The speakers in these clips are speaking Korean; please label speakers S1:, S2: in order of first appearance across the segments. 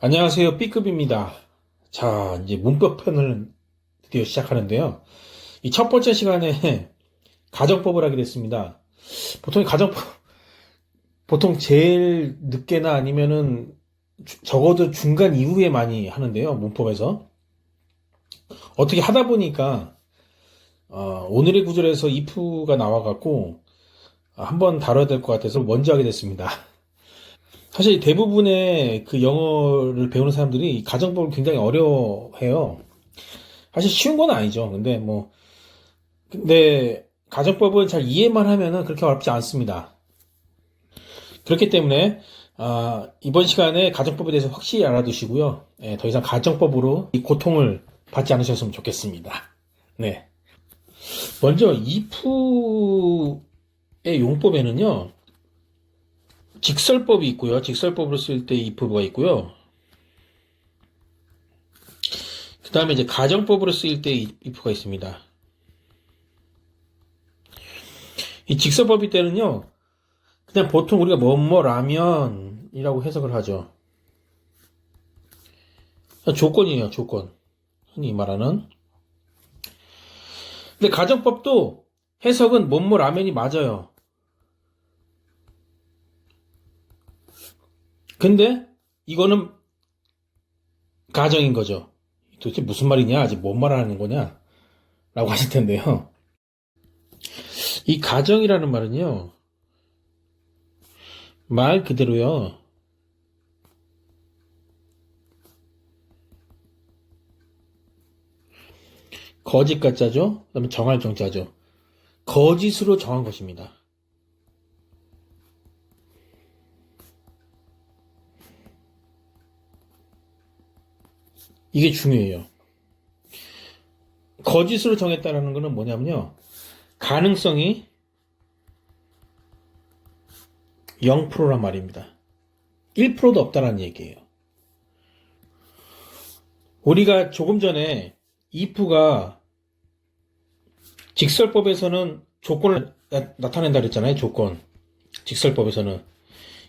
S1: 안녕하세요. B급입니다. 자, 이제 문법 편을 드디어 시작하는데요. 이 첫 번째 시간에 가정법을 하게 됐습니다. 보통 보통 제일 늦게나 아니면은 적어도 중간 이후에 많이 하는데요. 문법에서. 어떻게 하다 보니까, 오늘의 구절에서 if가 나와갖고, 한번 다뤄야 될 것 같아서 먼저 하게 됐습니다. 사실 대부분의 그 영어를 배우는 사람들이 이 가정법을 굉장히 어려워해요. 사실 쉬운 건 아니죠. 근데 가정법은 잘 이해만 하면은 그렇게 어렵지 않습니다. 그렇기 때문에 이번 시간에 가정법에 대해서 확실히 알아두시고요. 예, 더 이상 가정법으로 이 고통을 받지 않으셨으면 좋겠습니다. 네. 먼저 if의 용법에는요. 직설법이 있고요. 직설법으로 쓸 때 if가 있고요. 그 다음에 이제 가정법으로 쓰일 때 if가 있습니다. 이 직설법일 때는요. 그냥 보통 우리가 뭐뭐라면이라고 해석을 하죠. 조건이에요, 조건. 흔히 말하는. 근데 가정법도 해석은 뭐뭐라면이 맞아요. 근데 이거는 가정인 거죠. 도대체 무슨 말이냐? 아직 뭔 말하는 거냐? 라고 하실 텐데요. 이 가정이라는 말은요, 말 그대로요, 거짓 가짜죠? 그 다음에 정할 정자죠. 거짓으로 정한 것입니다. 이게 중요해요. 거짓으로 정했다는 거는 뭐냐면요, 가능성이 0%란 말입니다. 1%도 없다는 얘기예요. 우리가 조금 전에 if가 직설법에서는 조건을 나타낸다 그랬잖아요. 조건. 직설법에서는.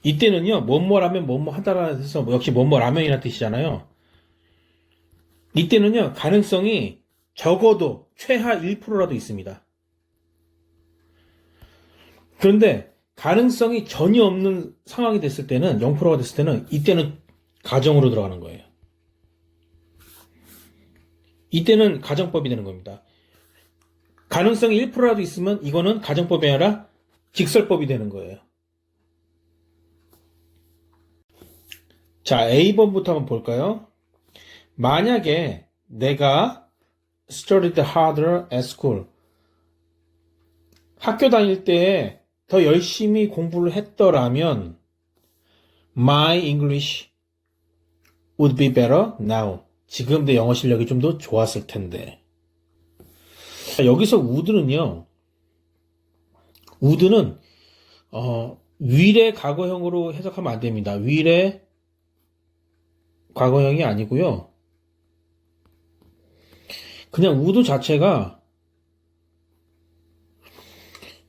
S1: 이때는요, 뭐뭐라면 뭐뭐 하다라 해서 역시 뭐뭐라면이라는 뜻이잖아요. 이때는요, 가능성이 적어도 최하 1%라도 있습니다. 그런데 가능성이 전혀 없는 상황이 됐을 때는 0%가 됐을 때는 이때는 가정으로 들어가는 거예요. 이때는 가정법이 되는 겁니다. 가능성이 1%라도 있으면 이거는 가정법이 아니라 직설법이 되는 거예요. 자, A번부터 한번 볼까요? 만약에 내가 studied harder at school, 학교 다닐 때 더 열심히 공부를 했더라면 my English would be better now. 지금 내 영어 실력이 좀 더 좋았을 텐데. 여기서 would는요. would는 위례 과거형으로 해석하면 안 됩니다. 위례 과거형이 아니고요. 그냥 would 자체가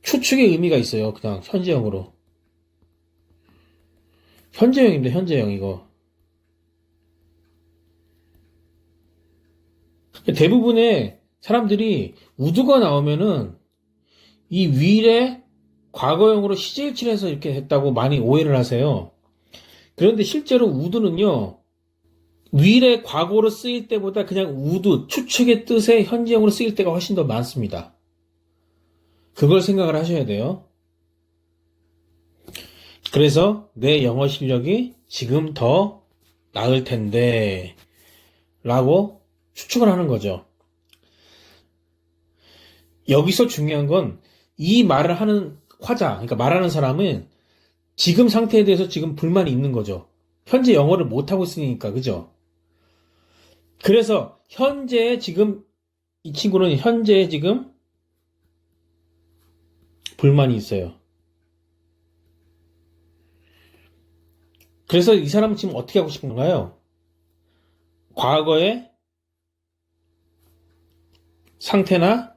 S1: 추측의 의미가 있어요. 그냥 현재형으로. 현재형입니다. 현재형 이거. 대부분의 사람들이 would가 나오면은 이 위례 과거형으로 시제일치해서 이렇게 했다고 많이 오해를 하세요. 그런데 실제로 would는요. 위례 과거로 쓰일 때보다 그냥 would, 추측의 뜻의 현재형으로 쓰일 때가 훨씬 더 많습니다. 그걸 생각을 하셔야 돼요. 그래서 내 영어 실력이 지금 더 나을 텐데 라고 추측을 하는 거죠. 여기서 중요한 건 이 말을 하는 화자, 그러니까 말하는 사람은 지금 상태에 대해서 지금 불만이 있는 거죠. 현재 영어를 못하고 있으니까, 그죠? 그래서 현재 지금 이 친구는 현재 지금 불만이 있어요. 그래서 이 사람은 지금 어떻게 하고 싶은 건가요? 과거의 상태나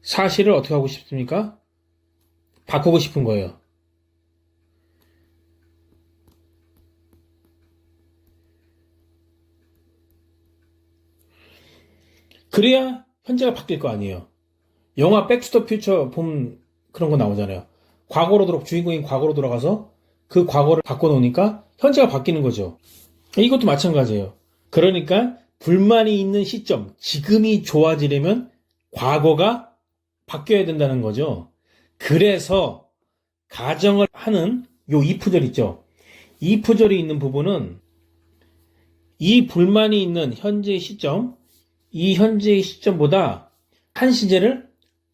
S1: 사실을 어떻게 하고 싶습니까? 바꾸고 싶은 거예요. 그래야 현재가 바뀔 거 아니에요. 영화 백투더 퓨처 보면 그런 거 나오잖아요. 주인공이 과거로 돌아가서 그 과거를 바꿔놓으니까 현재가 바뀌는 거죠. 이것도 마찬가지예요. 그러니까 불만이 있는 시점, 지금이 좋아지려면 과거가 바뀌어야 된다는 거죠. 그래서 가정을 하는 요 if절 있죠. if절이 있는 부분은 이 불만이 있는 현재의 시점, 이 현재의 시점보다 한 시제를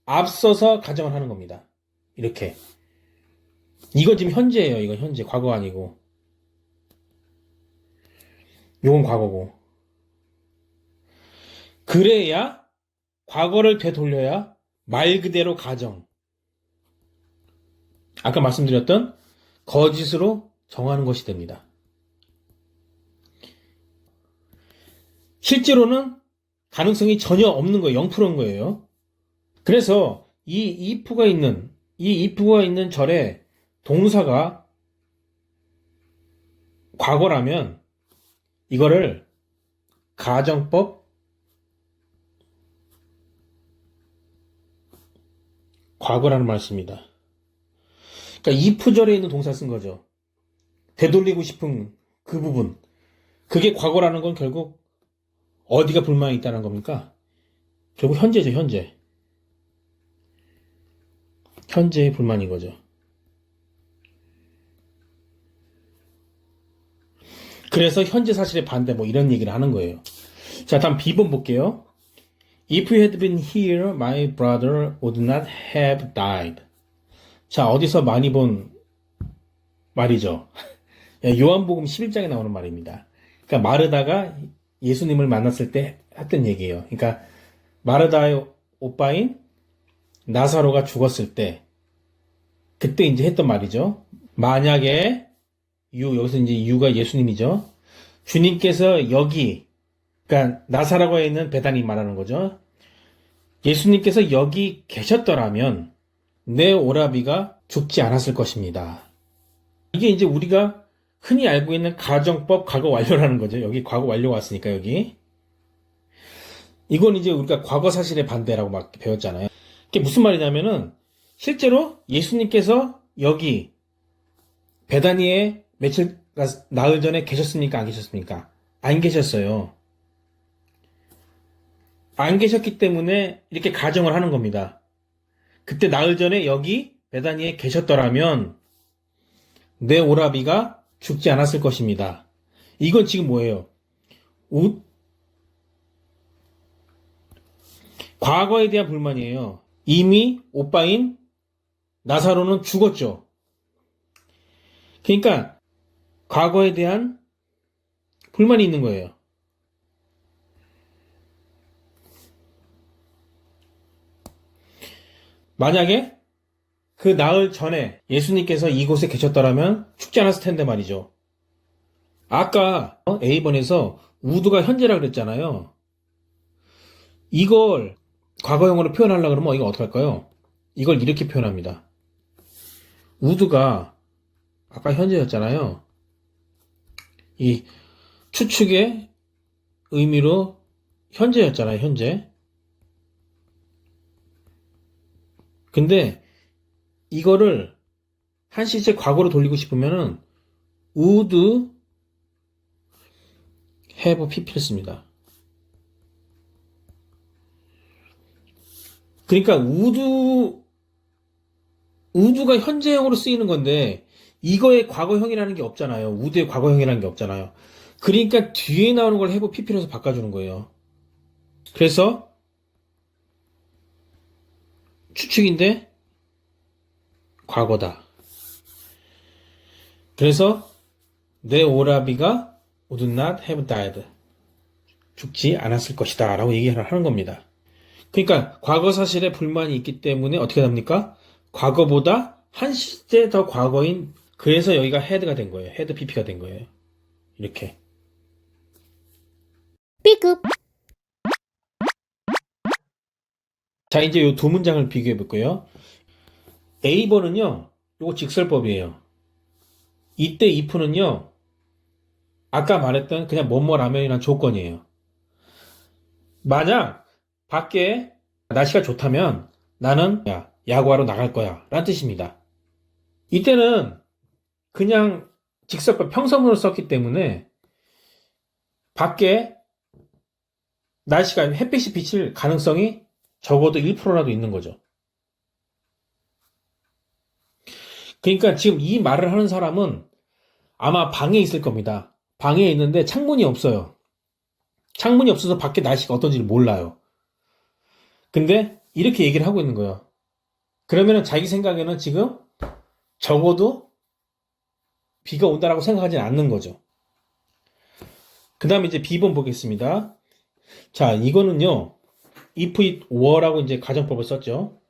S1: 앞서서 가정을 하는 겁니다. 이렇게. 이건 지금 현재예요. 이건 현재. 과거가 아니고. 요건 과거고. 그래야 과거를 되돌려야 말 그대로 가정. 아까 말씀드렸던 거짓으로 정하는 것이 됩니다. 실제로는 가능성이 전혀 없는 거예요. 0%인 거예요. 그래서 이 if가 있는 절에 동사가 과거라면 이거를 가정법 과거라는 말을 씁니다. 그러니까 if절에 있는 동사 쓴 거죠. 되돌리고 싶은 그 부분. 그게 과거라는 건 결국 어디가 불만이 있다는 겁니까? 결국 현재죠, 현재. 현재의 불만인 거죠. 그래서 현재 사실의 반대 뭐 이런 얘기를 하는 거예요. 자, 다음 B번 볼게요. If you had been here, my brother would not have died. 자, 어디서 많이 본 말이죠. 요한복음 11장에 나오는 말입니다. 그러니까 마르다가 예수님을 만났을 때 했던 얘기예요. 그러니까 마르다의 오빠인 나사로가 죽었을 때 그때 이제 했던 말이죠. 만약에 여기서 이제 유가 예수님이죠. 주님께서 여기, 그러니까 나사로가 있는 베다니 말하는 거죠. 예수님께서 여기 계셨더라면 내 오라비가 죽지 않았을 것입니다. 이게 이제 우리가 흔히 알고 있는 가정법 과거 완료라는 거죠. 여기 과거 완료가 왔으니까 여기. 이건 이제 우리가 과거 사실의 반대라고 막 배웠잖아요. 이게 무슨 말이냐면은 실제로 예수님께서 여기 베다니에 나흘 전에 계셨습니까? 안 계셨습니까? 안 계셨어요. 안 계셨기 때문에 이렇게 가정을 하는 겁니다. 그때 나흘 전에 여기 베다니에 계셨더라면 내 오라비가 죽지 않았을 것입니다. 이건 지금 뭐예요? 과거에 대한 불만이에요. 이미 오빠인 나사로는 죽었죠. 그러니까 과거에 대한 불만이 있는 거예요. 만약에 그 나흘 전에 예수님께서 이곳에 계셨더라면 죽지 않았을 텐데 말이죠. 아까 A번에서 우드가 현재라 그랬잖아요. 이걸 과거형으로 표현하려고 그러면 이거 어떻게 할까요? 이걸 이렇게 표현합니다. 우드가 아까 현재였잖아요. 이 추측의 의미로 현재였잖아요, 현재. 근데 이거를 한 시제 과거로 돌리고 싶으면은 would have pp를 씁니다. 그러니까 would가 현재형으로 쓰이는 건데 이거의 과거형이라는 게 없잖아요. would의 과거형이라는 게 없잖아요. 그러니까 뒤에 나오는 걸 have pp로 해서 바꿔주는 거예요. 그래서 추측인데 과거다. 그래서 내 오라비가 would not have died. 죽지 않았을 것이다 라고 얘기를 하는 겁니다. 그러니까 과거 사실에 불만이 있기 때문에 어떻게 됩니까? 과거보다 한 시제 더 과거인, 그래서 여기가 헤드가 된 거예요. 헤드 pp가 된 거예요. 이렇게.
S2: B급.
S1: 자, 이제 이 두 문장을 비교해 볼게요. A번은요, 요거 직설법이에요. 이때 if는요, 아까 말했던 그냥 뭐뭐 라면이란 조건이에요. 만약 밖에 날씨가 좋다면 나는 야구하러 나갈 거야 라는 뜻입니다. 이때는 그냥 직설과 평서문을 썼기 때문에 밖에 날씨가 햇빛이 비칠 가능성이 적어도 1%라도 있는 거죠. 그러니까 지금 이 말을 하는 사람은 아마 방에 있을 겁니다. 방에 있는데 창문이 없어요. 창문이 없어서 밖에 날씨가 어떤지를 몰라요. 근데 이렇게 얘기를 하고 있는 거예요. 그러면은 자기 생각에는 지금 적어도 비가 온다라고 생각하지 않는 거죠. 그 다음에 이제 B번 보겠습니다. 자, 이거는요, if it were라고 이제 가정법을 썼죠.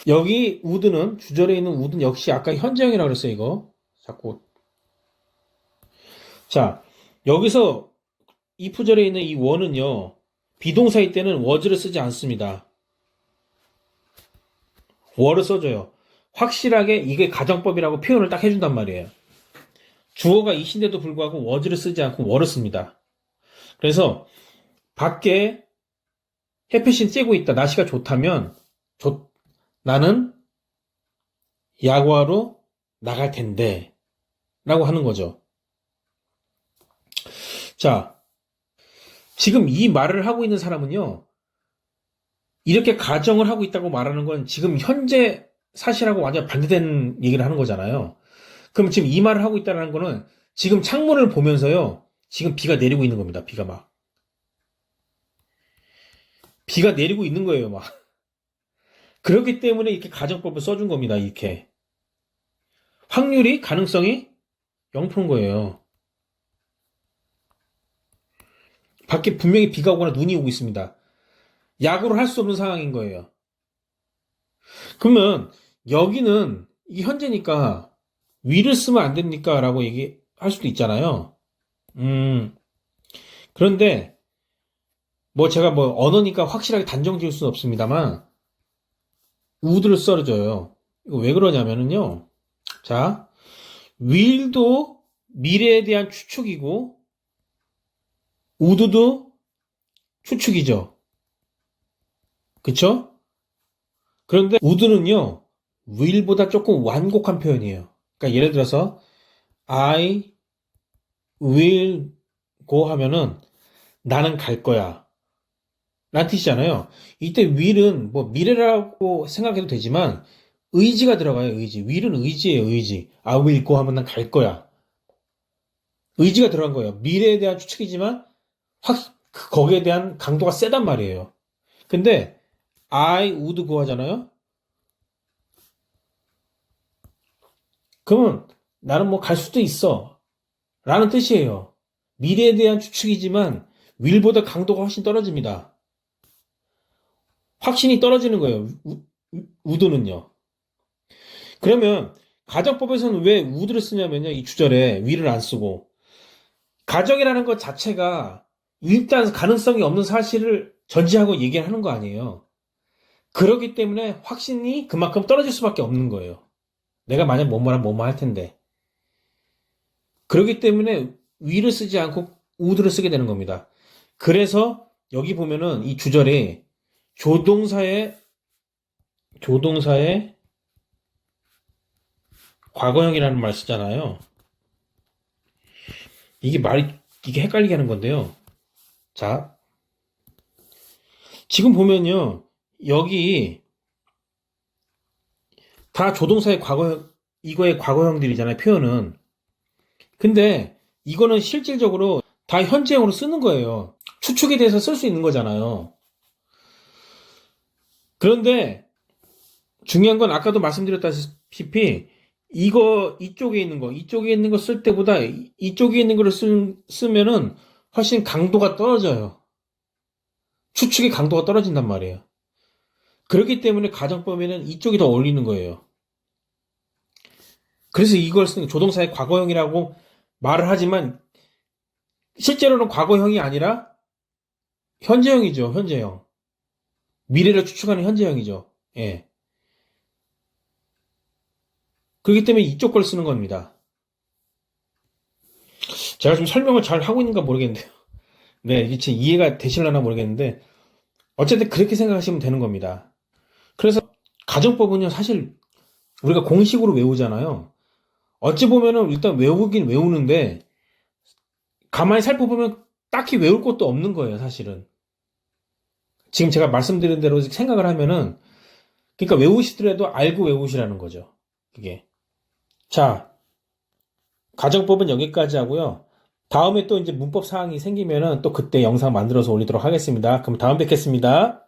S1: 여기 would는, 주절에 있는 would는 역시 아까 현재형이라고 그랬어요, 이거. 자꾸. 자, 여기서 if절에 있는 이 were는요, 비동사일 때는 was를 쓰지 않습니다. were를 써줘요. 확실하게 이게 가정법이라고 표현을 딱 해준단 말이에요. 주어가 이신데도 불구하고 was를 쓰지 않고 were를 씁니다. 그래서 밖에 햇빛이 쬐고 있다. 날씨가 좋다면 나는 야구하러 나갈 텐데 라고 하는 거죠. 자, 지금 이 말을 하고 있는 사람은요, 이렇게 가정을 하고 있다고 말하는 건 지금 현재 사실하고 완전 반대된 얘기를 하는 거잖아요. 그럼 지금 이 말을 하고 있다는 거는 지금 창문을 보면서요, 지금 비가 내리고 있는 겁니다. 비가 내리고 있는 거예요, 막. 그렇기 때문에 이렇게 가정법을 써준 겁니다, 이렇게. 확률이, 가능성이 0%인 거예요. 밖에 분명히 비가 오거나 눈이 오고 있습니다. 야구를 할 수 없는 상황인 거예요. 그러면 여기는 이게 현재니까 위를 쓰면 안 됩니까? 라고 얘기할 수도 있잖아요. 그런데 뭐 제가 뭐 언어니까 확실하게 단정 지을 수는 없습니다만 would를 써줘요. 이거 왜 그러냐면은요. 자, will도 미래에 대한 추측이고 would도 추측이죠. 그쵸? 그런데 would는요, will보다 조금 완곡한 표현이에요. 그러니까 예를 들어서 I will go 하면은 나는 갈 거야 라는 뜻이잖아요. 이때 will은 뭐 미래라고 생각해도 되지만 의지가 들어가요. will은 의지예요. I will go 하면 난 갈 거야. 의지가 들어간 거예요. 미래에 대한 추측이지만 거기에 대한 강도가 세단 말이에요. 근데 I would go 하잖아요. 그러면 나는 뭐 갈 수도 있어 라는 뜻이에요. 미래에 대한 추측이지만 will보다 강도가 훨씬 떨어집니다. 확신이 떨어지는 거예요. would는요. 그러면 가정법에서는 왜 would를 쓰냐면요. 이 주절에 will을 안 쓰고 가정이라는 것 자체가 일단 가능성이 없는 사실을 전제하고 얘기를 하는 거 아니에요. 그렇기 때문에 확신이 그만큼 떨어질 수밖에 없는 거예요. 내가 만약 뭐뭐랑 뭐뭐 할 텐데. 그렇기 때문에 will을 쓰지 않고 would를 쓰게 되는 겁니다. 그래서 여기 보면은 이 주절에 조동사의 과거형이라는 말 쓰잖아요. 이게 헷갈리게 하는 건데요. 자, 지금 보면요. 여기 다 조동사의 이거의 과거형들이잖아요. 표현은. 근데 이거는 실질적으로 다 현재형으로 쓰는 거예요. 추측에 대해서 쓸 수 있는 거잖아요. 그런데 중요한 건 아까도 말씀드렸다시피 이쪽에 있는 거 쓸 때보다 이쪽에 있는 거를 쓰면은 훨씬 강도가 떨어져요. 추측의 강도가 떨어진단 말이에요. 그렇기 때문에 가정법에는 이쪽이 더 어울리는 거예요. 그래서 이걸 쓰는 조동사의 과거형이라고 말을 하지만 실제로는 과거형이 아니라 현재형이죠. 현재형. 미래를 추측하는 현재형이죠. 예. 그렇기 때문에 이쪽 걸 쓰는 겁니다. 제가 좀 설명을 잘 하고 있는가 모르겠는데요. 네, 이게 이해가 되실려나 모르겠는데 어쨌든 그렇게 생각하시면 되는 겁니다. 그래서 가정법은요, 사실 우리가 공식으로 외우잖아요. 어찌 보면은 일단 외우긴 외우는데 가만히 살펴보면 딱히 외울 것도 없는 거예요, 사실은. 지금 제가 말씀드린 대로 생각을 하면은 그러니까 외우시더라도 알고 외우시라는 거죠. 그게. 자, 가정법은 여기까지 하고요. 다음에 또 이제 문법 사항이 생기면은 또 그때 영상 만들어서 올리도록 하겠습니다. 그럼 다음 뵙겠습니다.